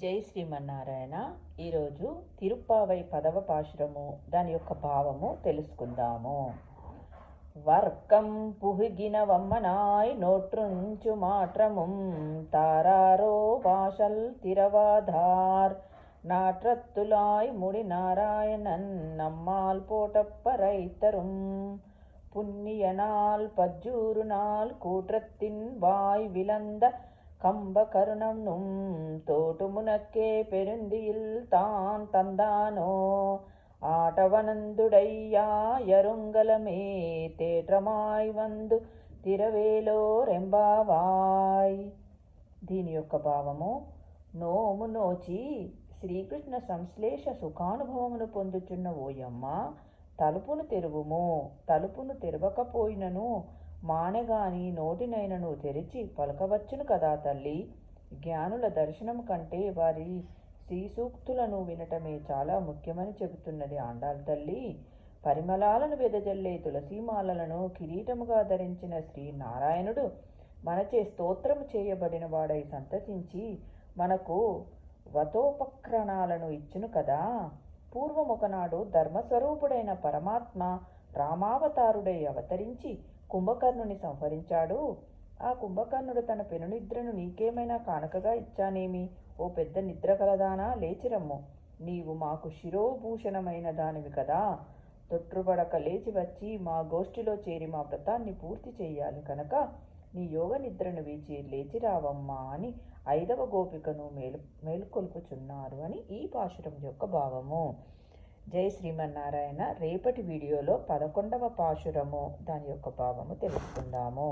జై శ్రీమన్నారాయణ. ఈరోజు తిరుప్పావై 10వ పాశురము, దాని యొక్క భావము తెలుసుకుందాము. వర్కం పుహిగిన వమ్మనాయ్ నోట్రుంచు మాట్రముం తారారో భాషల్ తిరవాధార్ నాట్రత్తులాయ్ ముడి నారాయణన్ நம்மால் போட்டப்பரைத்தரும் புண்ணியனால் பஜ்ஜூறு நாள் கூற்றத்தின் வாய் விளந்த கம்ப கருணம் தோட்டுமுனக்கே பெருந்தியில் தான் தந்தானோ ఆటవనందుడయ్యాయరుంగలమే తేట్రమాయ్ వందు తిరవేలో రెంబావాయ్. దీని యొక్క భావము: నోము నోచి శ్రీకృష్ణ సంశ్లేష సుఖానుభవమును పొందుచున్న ఓయమ్మ, తలుపును తెరువుము. తలుపును తెరవకపోయినను మానెగాని నోటినైనను తెరిచి పలకవచ్చును కదా తల్లి. జ్ఞానుల దర్శనం కంటే వారి శ్రీసూక్తులను వినటమే చాలా ముఖ్యమని చెబుతున్నది ఆండాళ్ తల్లి. పరిమళాలను వెదజల్లే తులసీమాలలను కిరీటముగా ధరించిన శ్రీనారాయణుడు మనచే స్తోత్రము చేయబడిన వాడై సంతసించి మనకు వతోపక్రణాలను ఇచ్చును కదా. పూర్వమొకనాడు ధర్మస్వరూపుడైన పరమాత్మ రామావతారుడై అవతరించి కుంభకర్ణుని సంహరించాడు. ఆ కుంభకర్ణుడు తన పెనునిద్రను నీకేమైనా కానుకగా ఇచ్చానేమి? ఓ పెద్ద నిద్ర కలదానా, లేచిరమ్ము. నీవు మాకు శిరోభూషణమైన దానివి కదా. తొట్టుబడక లేచి వచ్చి మా గోష్ఠిలో చేరి మా వ్రతాన్ని పూర్తి చెయ్యాలి కనుక నీ యోగ నిద్రను వీచి లేచిరావమ్మా అని 5వ గోపికను మేలుకొల్పుచున్నారు అని ఈ పాశురం యొక్క భావము. జై శ్రీమన్నారాయణ. రేపటి వీడియోలో 11వ పాశురము, దాని యొక్క భావము తెలుసుకుందాము.